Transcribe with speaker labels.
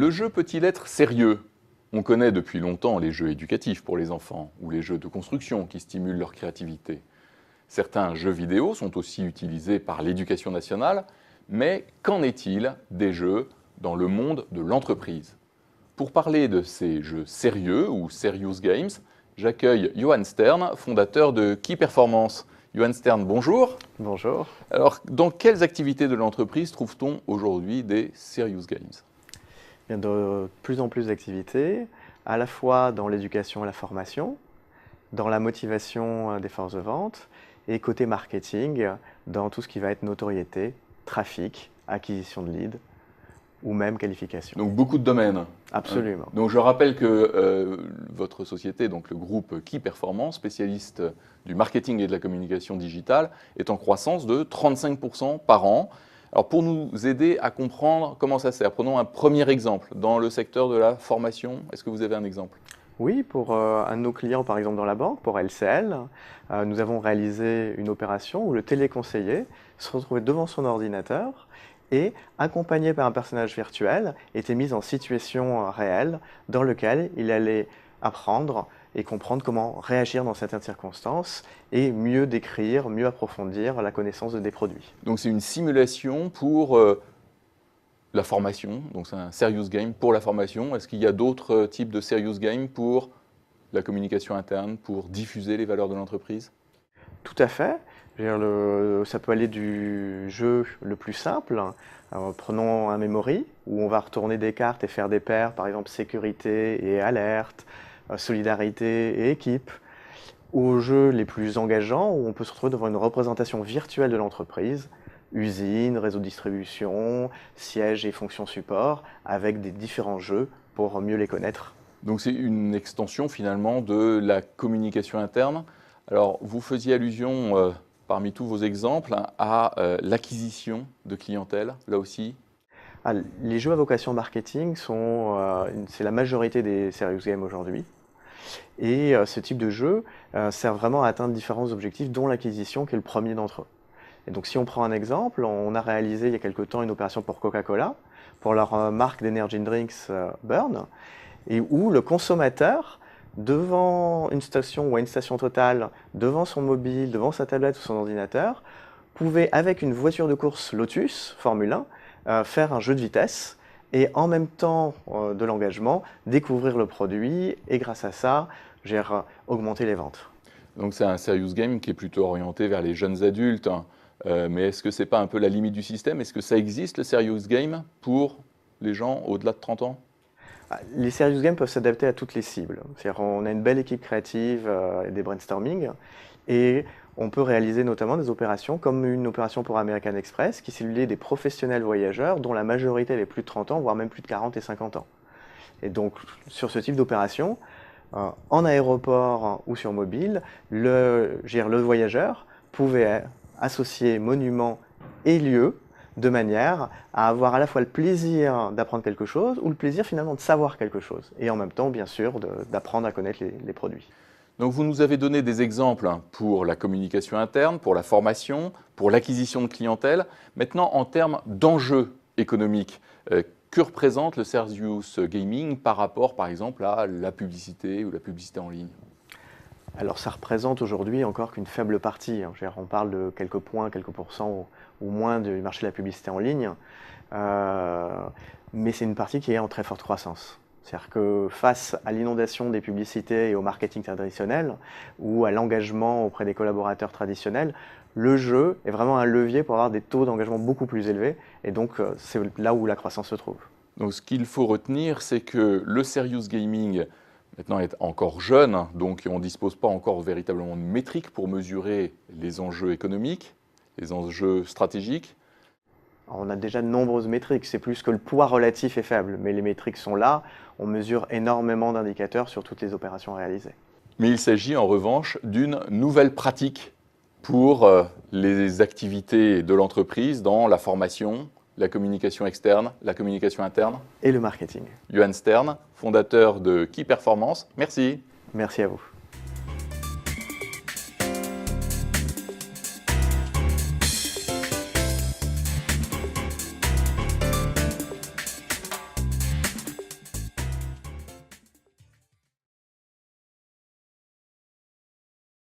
Speaker 1: Le jeu peut-il être sérieux? On connaît depuis longtemps les jeux éducatifs pour les enfants ou les jeux de construction qui stimulent leur créativité. Certains jeux vidéo sont aussi utilisés par l'éducation nationale, mais qu'en est-il des jeux dans le monde de l'entreprise? Pour parler de ces jeux sérieux ou serious games, j'accueille Johan Stern, fondateur de Key Performance. Johan Stern, bonjour.
Speaker 2: Bonjour.
Speaker 1: Alors, dans quelles activités de l'entreprise trouve-t-on aujourd'hui des serious games?
Speaker 2: Il y a de plus en plus d'activités, à la fois dans l'éducation et la formation, dans la motivation des forces de vente, et côté marketing, dans tout ce qui va être notoriété, trafic, acquisition de leads, ou même qualification.
Speaker 1: Donc beaucoup de domaines.
Speaker 2: Absolument.
Speaker 1: Donc je rappelle que votre société, donc le groupe Key Performance, spécialiste du marketing et de la communication digitale, est en croissance de 35% par an. Alors pour nous aider à comprendre comment ça sert, prenons un premier exemple dans le secteur de la formation. Est-ce que vous avez un exemple?
Speaker 2: Oui, pour un de nos clients, par exemple dans la banque, pour LCL, nous avons réalisé une opération où le téléconseiller se retrouvait devant son ordinateur et, accompagné par un personnage virtuel, était mis en situation réelle dans laquelle il allait apprendre et comprendre comment réagir dans certaines circonstances et mieux décrire, mieux approfondir la connaissance des produits.
Speaker 1: Donc c'est une simulation pour la formation, donc c'est un serious game pour la formation. Est-ce qu'il y a d'autres types de serious game pour la communication interne, pour diffuser les valeurs de l'entreprise?
Speaker 2: Tout à fait. Ça peut aller du jeu le plus simple. Alors, prenons un memory où on va retourner des cartes et faire des paires, par exemple sécurité et alerte, solidarité et équipe, aux jeux les plus engageants où on peut se retrouver devant une représentation virtuelle de l'entreprise, usine, réseau de distribution, siège et fonction support, avec des différents jeux pour mieux les connaître.
Speaker 1: Donc c'est une extension finalement de la communication interne. Alors vous faisiez allusion parmi tous vos exemples à l'acquisition de clientèle, là aussi.
Speaker 2: Les jeux à vocation marketing c'est la majorité des serious games aujourd'hui. Et ce type de jeu sert vraiment à atteindre différents objectifs, dont l'acquisition qui est le premier d'entre eux. Et donc si on prend un exemple, on a réalisé il y a quelque temps une opération pour Coca-Cola, pour leur marque d'energy drinks Burn, et où le consommateur, devant une station ou à une station Total, devant son mobile, devant sa tablette ou son ordinateur, pouvait, avec une voiture de course Lotus Formule 1, faire un jeu de vitesse et en même temps de l'engagement, découvrir le produit et grâce à ça, augmenter les ventes.
Speaker 1: Donc c'est un serious game qui est plutôt orienté vers les jeunes adultes, hein. Mais est-ce que ce n'est pas un peu la limite du système? Est-ce que ça existe le serious game pour les gens au-delà de 30 ans?
Speaker 2: Les serious games peuvent s'adapter à toutes les cibles. C'est-à-dire on a une belle équipe créative et des brainstorming et on peut réaliser notamment des opérations comme une opération pour American Express qui ciblait des professionnels voyageurs dont la majorité avait plus de 30 ans, voire même plus de 40 et 50 ans. Et donc sur ce type d'opération, en aéroport ou sur mobile, le voyageur pouvait associer monument et lieu de manière à avoir à la fois le plaisir d'apprendre quelque chose ou le plaisir finalement de savoir quelque chose. Et en même temps, bien sûr, d'apprendre à connaître les produits.
Speaker 1: Donc vous nous avez donné des exemples pour la communication interne, pour la formation, pour l'acquisition de clientèle. Maintenant, en termes d'enjeux économiques, que représente le serious gaming par rapport, par exemple, à la publicité ou la publicité en ligne?
Speaker 2: Alors ça représente aujourd'hui encore qu'une faible partie. On parle de quelques points, quelques pourcents ou moins du marché de la publicité en ligne. Mais c'est une partie qui est en très forte croissance. C'est-à-dire que face à l'inondation des publicités et au marketing traditionnel ou à l'engagement auprès des collaborateurs traditionnels, le jeu est vraiment un levier pour avoir des taux d'engagement beaucoup plus élevés et donc c'est là où la croissance se trouve.
Speaker 1: Donc ce qu'il faut retenir, c'est que le serious gaming maintenant est encore jeune, donc on ne dispose pas encore véritablement de métriques pour mesurer les enjeux économiques, les enjeux stratégiques.
Speaker 2: Alors, on a déjà de nombreuses métriques, c'est plus que le poids relatif est faible, mais les métriques sont là, on mesure énormément d'indicateurs sur toutes les opérations réalisées.
Speaker 1: Mais il s'agit en revanche d'une nouvelle pratique pour les activités de l'entreprise dans la formation, la communication externe, la communication interne.
Speaker 2: Et le marketing.
Speaker 1: Johan Stern, fondateur de Key Performance, merci.
Speaker 2: Merci à vous.